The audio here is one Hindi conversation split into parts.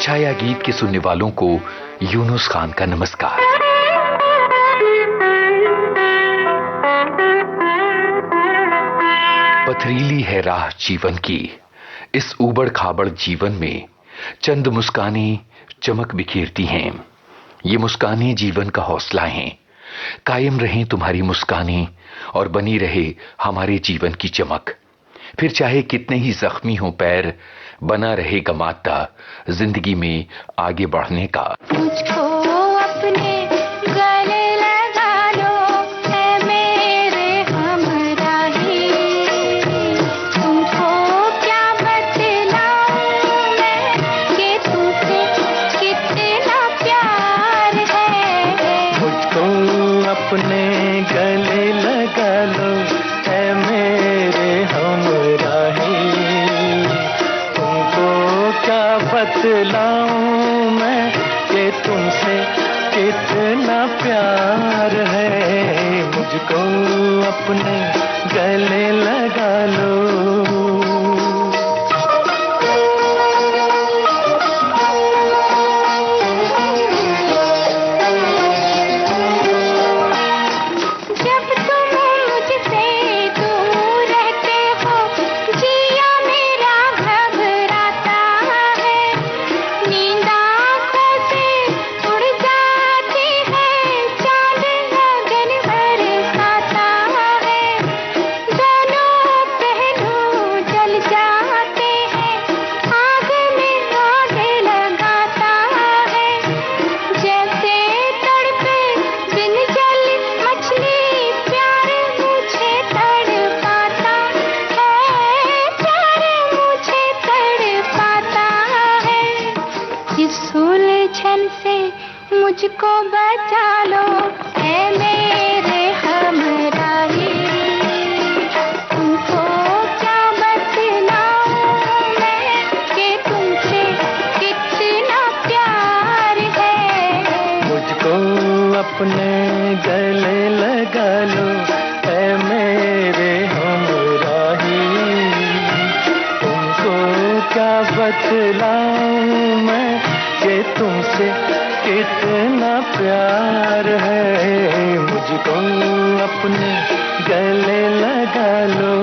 छाया गीत के सुनने वालों को यूनुस खान का नमस्कार। पथरीली है राह जीवन की, इस ऊबड़ खाबड़ जीवन में चंद मुस्कानें चमक बिखेरती हैं। ये मुस्कानें जीवन का हौसला हैं। कायम रहें तुम्हारी मुस्कानें और बनी रहे हमारे जीवन की चमक। फिर चाहे कितने ही जख्मी हो पैर, बना रहेगा मादा जिंदगी में आगे बढ़ने का। मुझको अपने गले लगा लो, ऐ मेरे हमराही। तुमको क्या बतलाऊं मैं कि तुमसे कितना प्यार है। मुझको अपने गले लगा लो, ऐ मेरे हमराही। तुमको क्या बतलाऊं मैं कि तुमसे कितना प्यार है। मुझको अपने गले लगा लो। मुझको बचा लो, ऐ मेरे हमराही। तुमको क्या बतलाऊं मैं कि तुमसे कितना प्यार है। मुझको अपने गले लगा लो, ऐ मेरे हमराही। तुमको क्या बतलाऊं मैं कि तुमसे कितना प्यार है। मुझको अपने गले लगा लो।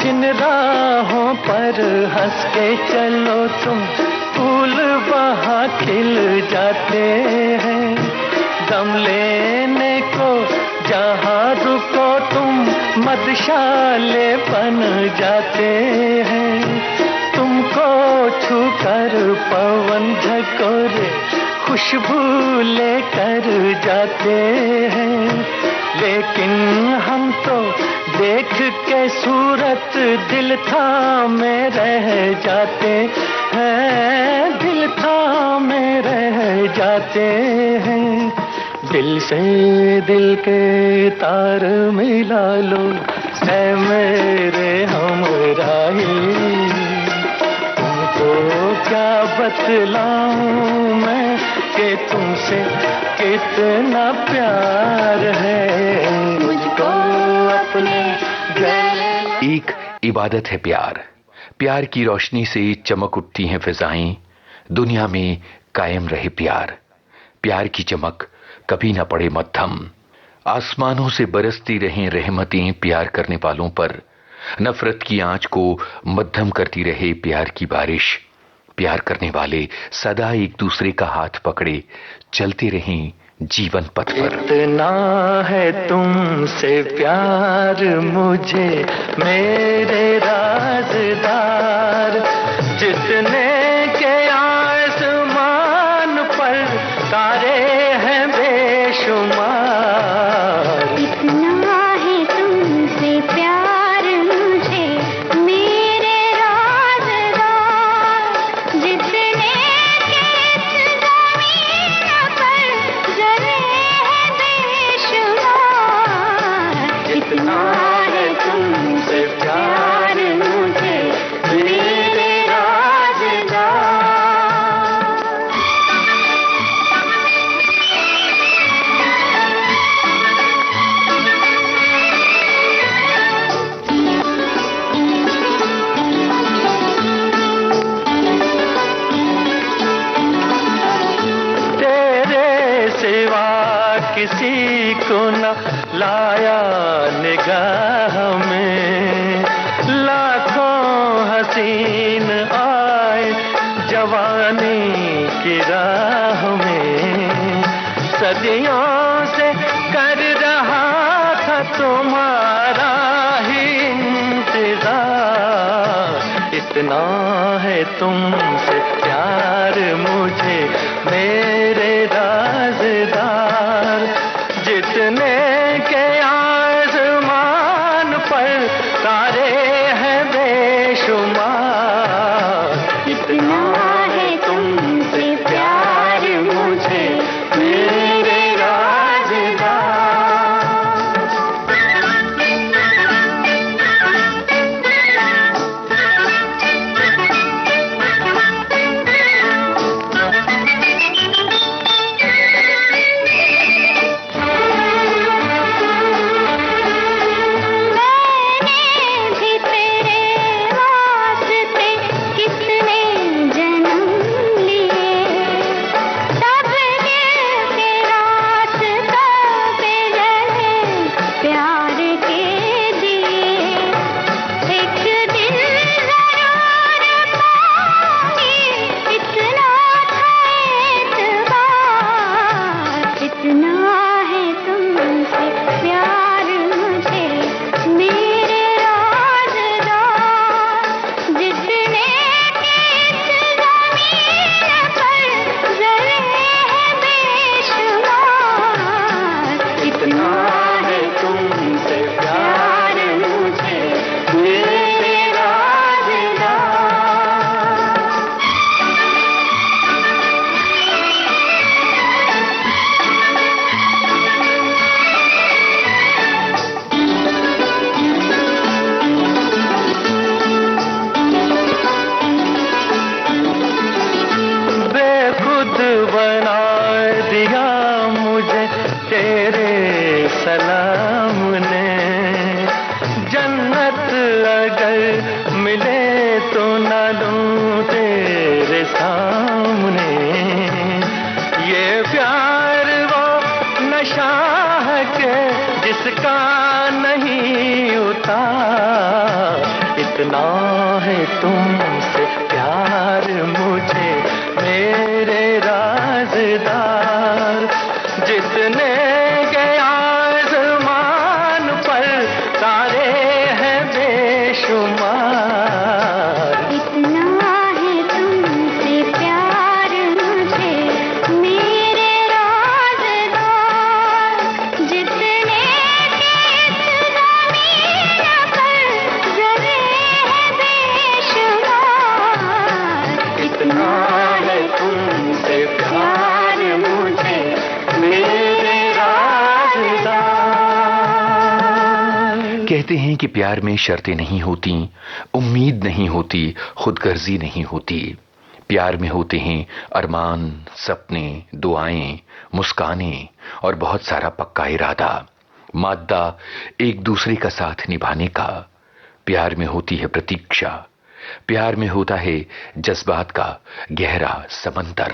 जिन राहों पर हंस के चलो तुम, फूल वहाँ खिल जाते हैं। दम लेने को जहाँ रुको तुम, मधुशाले बन जाते हैं। तुमको छूकर पवन झकोरे खुशबू लेकर जाते हैं। लेकिन हम तो देख के सूरत दिल थामे रह जाते हैं। दिल थामे रह जाते हैं। दिल से दिल के तार मिला लो, ऐ मेरे हमराही। तुमको क्या बतलाऊं मैं कि तुमसे कितना प्यार है। मुझको अपने गले। एक इबादत है प्यार, प्यार की रोशनी से चमक उठती हैं फिजाएं। दुनिया में कायम रहे प्यार, प्यार की चमक कभी ना पड़े मद्धम। आसमानों से बरसती रहें रहमतें प्यार करने वालों पर। नफरत की आंच को मद्धम करती रहे प्यार की बारिश। प्यार करने वाले सदा एक दूसरे का हाथ पकड़े चलते रहें जीवन पथ पर। इतना है तुमसे प्यार मुझे मेरे राज़दार, जितने के आसमान पर तारे हैं बेशुमार। इतना है तुमसे प्यार मुझे मेरे राज़दार, जितने के ज़मीन पर ज़रे हैं बेशुमार। इतना है तुमसे प्यार मुझे मेरे राज़दार। सिवा किसी को न लाया निगाह में। लाखों हसीन आए जवानी की राह में, सदियों से कर रहा था तुम्हारा ही इंतजार। इतना है तुमसे प्यार मुझे मेरे राज़दार, जितने के आसमान पर तारे हैं बेशुमार। इतना है तुमसे प्यार मुझे मेरे राज़दार। बना दिया मुझे तेरे सलाम ने, जन्नत अगर मिले तो न लूं तेरे सामने। ये प्यार वो नशा है के जिसका नहीं उतार। इतना है तुमसे प्यार मुझे मेरे राज़दार, जितने के आसमान पर तारे हैं बेशुमार। इतना है तुमसे प्यार मुझे मेरे राज़दार, जितने के ज़मीन पर ज़रे हैं बेशुमार। इतना है तुमसे प्यार मुझे मेरे राज़दार। कहते हैं कि प्यार में शर्तें नहीं होती, उम्मीद नहीं होती, खुदगर्जी नहीं होती। प्यार में होते हैं अरमान, सपने, दुआएं, मुस्कानें और बहुत सारा पक्का इरादा, मादा एक दूसरे का साथ निभाने का। प्यार में होती है प्रतीक्षा, प्यार में होता है जज्बात का गहरा समंदर।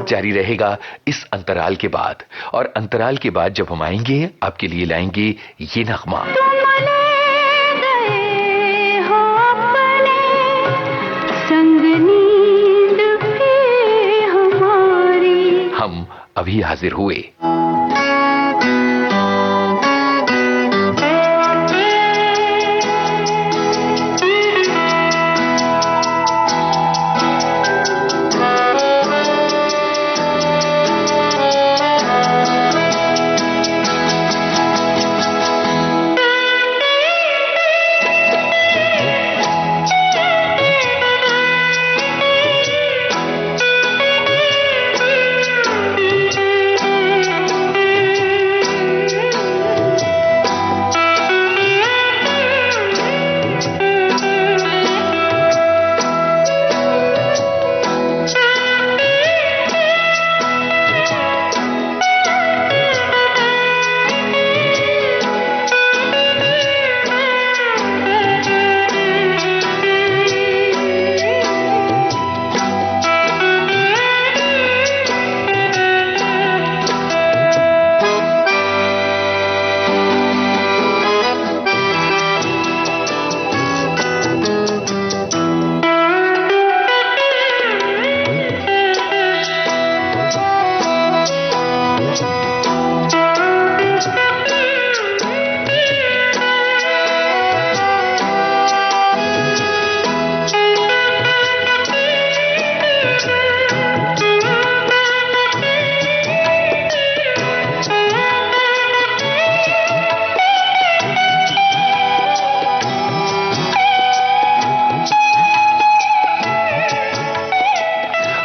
जारी रहेगा इस अंतराल के बाद। और अंतराल के बाद जब हम आएंगे आपके लिए लाएंगे ये नगमा। तुम ले गए हो अपने संग नींद भी हमारी। हम अभी हाजिर हुए।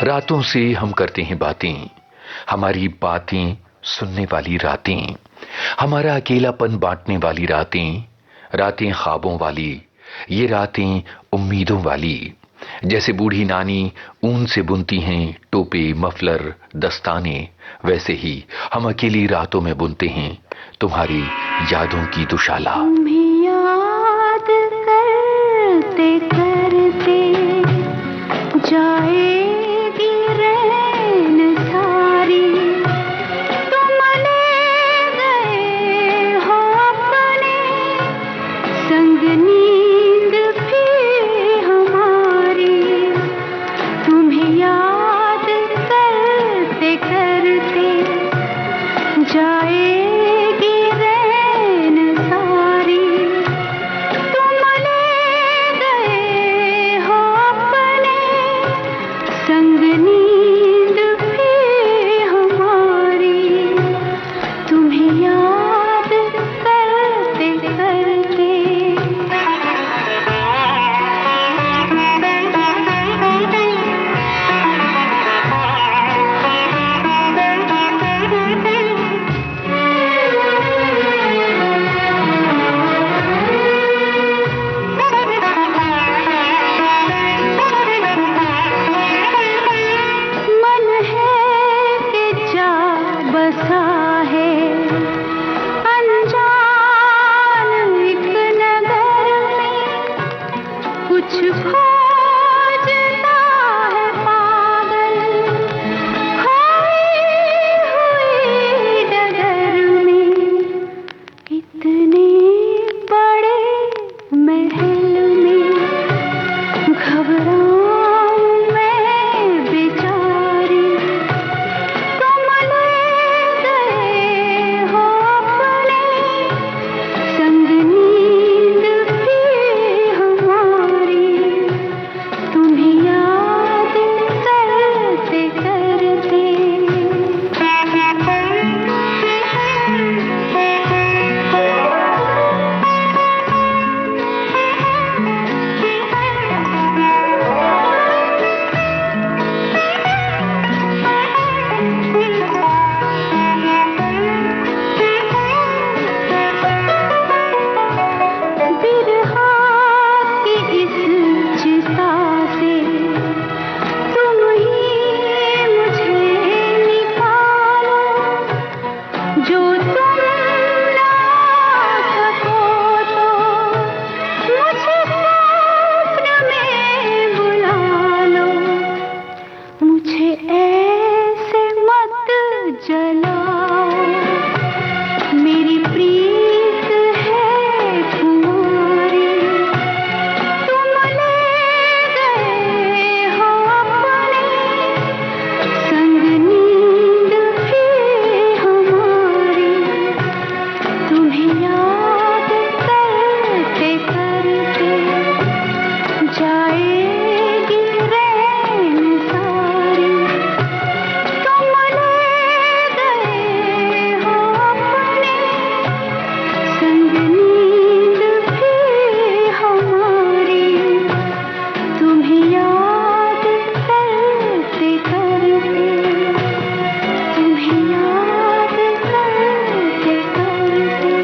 रातों से हम करते हैं बातें, हमारी बातें सुनने वाली रातें, हमारा अकेलापन बांटने वाली रातें, रातें ख्वाबों वाली, ये रातें उम्मीदों वाली। जैसे बूढ़ी नानी ऊन से बुनती हैं टोपे, मफलर, दस्ताने, वैसे ही हम अकेली रातों में बुनते हैं तुम्हारी यादों की दुशाला। तुम्हें याद करते करते जाएगी रैन सारी। तुम ले गए हो अपने संग नींद भी हमारी। तुम्हें याद करते करते जाएगी रैन सारी। तुम ले गए हो अपने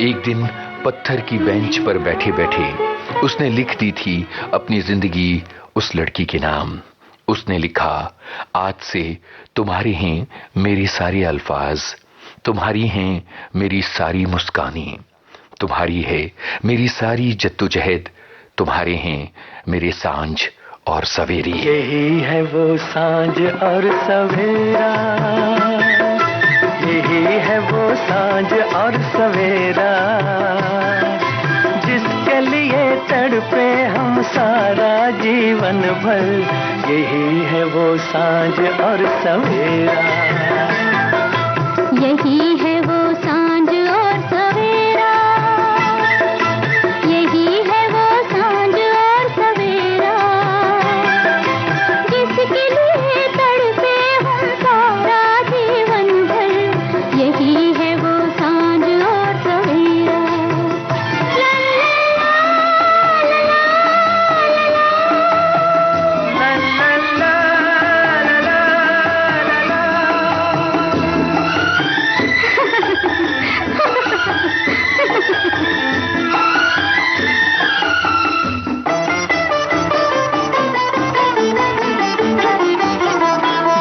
एक दिन पत्थर की बेंच पर बैठे बैठे उसने लिख दी थी अपनी जिंदगी उस लड़की के नाम। उसने लिखा, आज से तुम्हारे हैं मेरे सारे अल्फाज, तुम्हारी हैं मेरी सारी मुस्कानी, तुम्हारी है मेरी सारी जद्दोजहद, तुम्हारे हैं मेरे सांझ और सवेरे। यही है वो सांझ और सवेरा, यही है वो सांझ और सवेरा, जिसके लिए तड़पे हम सारा जीवन भर। यही है वो सांझ और सवेरा, यही है वो सांझ और सवेरा, यही है वो सांझ और सवेरा, जिसके लिए तड़पे हम सारा जीवन भर। यही है वो सांझ और सवेरा।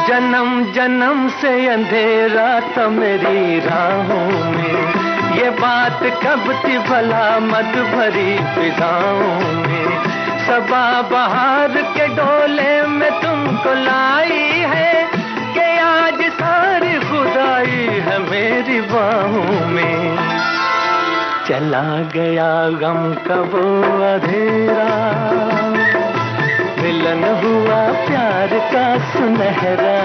जन्म जन्म से अंधेरा था मेरी राहों में, ये बात कब थी भला मत भरी फिजाओं में। सबा बहार के डोले में तुमको लाई है, कि आज सारी खुदाई है मेरी बाहों में। चला गया गम का वो अंधेरा, मिलन हुआ प्यार का सुनहरा,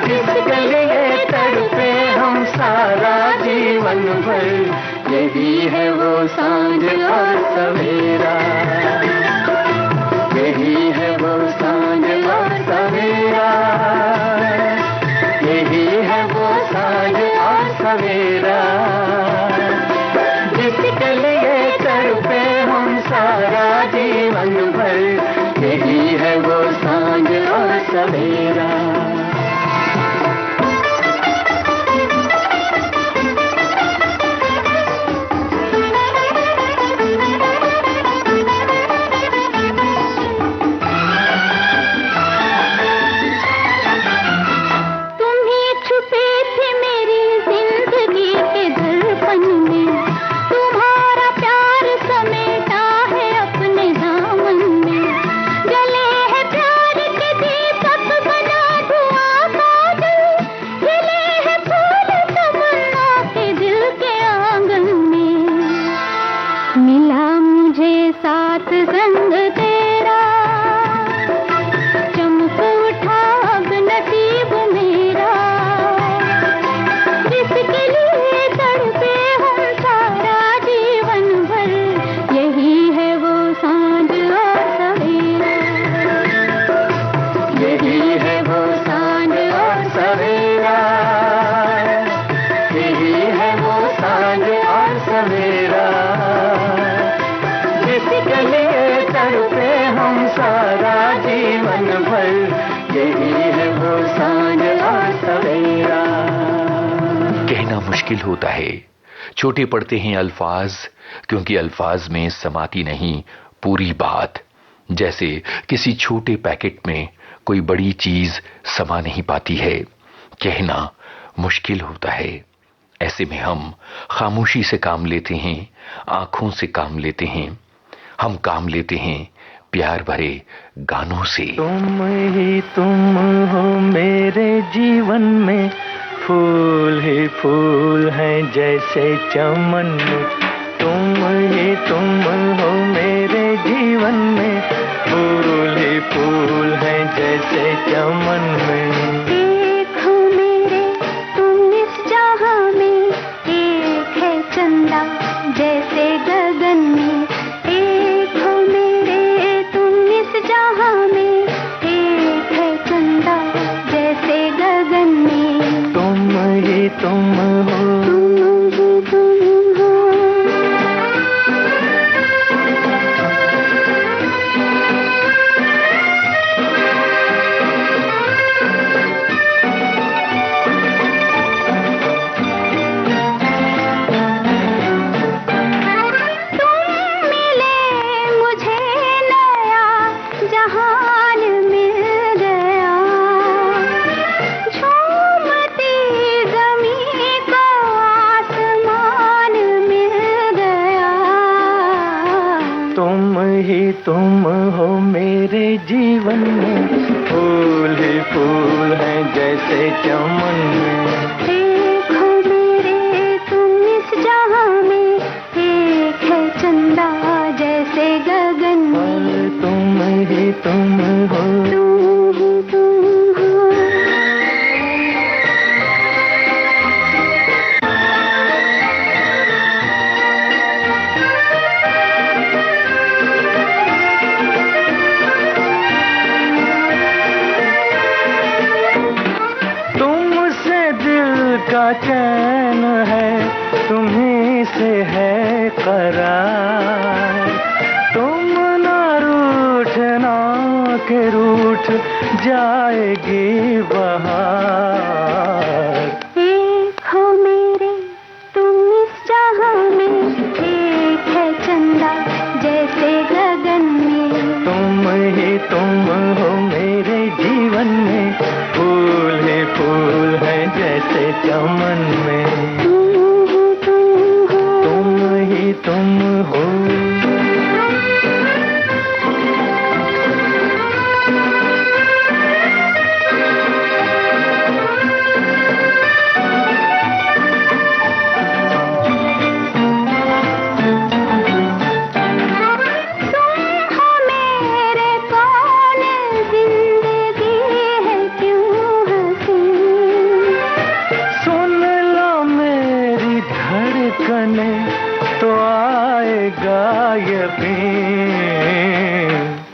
जिसके लिए तड़पे हम सारा जीवन भर। यही है वो सांझ और सवेरा, यही है वो सांझ और सवेरा, यही है वो सांझ और सवेरा, जिसके लिए तड़पे हम सारा जीवन भर। यही है वो सांझ और सवेरा। कहना मुश्किल होता है, छोटे पड़ते हैं अल्फाज, क्योंकि अल्फाज में समाती नहीं पूरी बात। जैसे किसी छोटे पैकेट में कोई बड़ी चीज समा नहीं पाती है, कहना मुश्किल होता है। ऐसे में हम खामोशी से काम लेते हैं, आंखों से काम लेते हैं, हम काम लेते हैं प्यार भरे गानों से। तुम हो मेरे जीवन में, फूल ही फूल हैं जैसे चमन में। तुम हो मेरे जीवन में, फूल ही फूल हैं जैसे चमन में। एक हो मेरे तुम इस जहां में, एक है चंदा जैसे गगन में। एक हो मेरे तुम इस जहां में, एक है चंदा जैसे गगन में। तुम ही तुम हो, जैसे चमन में। एक हो मेरे तुम इस जहां में, एक है चंदा जैसे गगन में, तुम ही तुम हो, तुम ही तुम हो। तुमसे दिल का चैन है, तुम्हीं से है करार। तुम ना रूठना के रूठ जाएगी बहार। एक हो मेरे तुम इस जहां में, एक है चंदा जैसे गगन में, तुम ही तुम हो मेरे जीवन में, फूल ही फूल है जैसे चमन में। तुम ही तुम हो, तुम ही तुम हो। तो आएगा यकीन।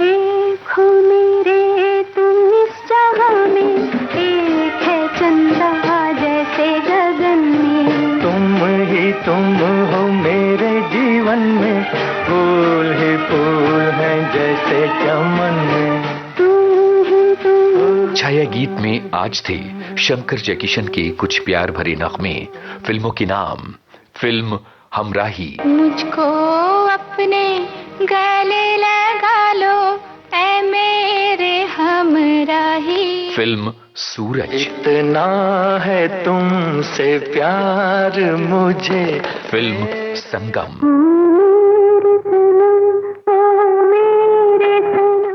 एक हो मेरे तुम इस जहां में, एक है चंदा जैसे गगन में, तुम ही तुम हो मेरे जीवन में, फूल ही फूल है जैसे चमन में। छाया गीत में आज थे शंकर जयकिशन के कुछ प्यार भरे नगमे। फिल्मों के नाम, फिल्म हमराही। मुझको अपने गले लगा लो ऐ मेरे हमराही। फिल्म सूरज। इतना है तुमसे प्यार मुझे। फिल्म संगम।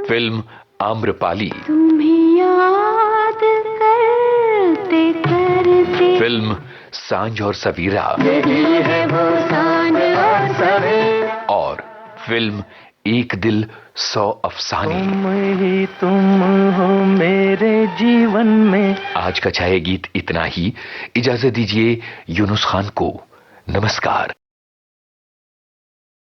फिल्म आम्रपाली। तुम्हें याद करते करते। फिल्म सांझ और सवेरा। यही है वो सांझ और सवेरा। और फिल्म एक दिल 100 अफसाने। तुम ही तुम हो मेरे जीवन में। आज का छाया गीत इतना ही। इजाजत दीजिए यूनुस खान को। नमस्कार।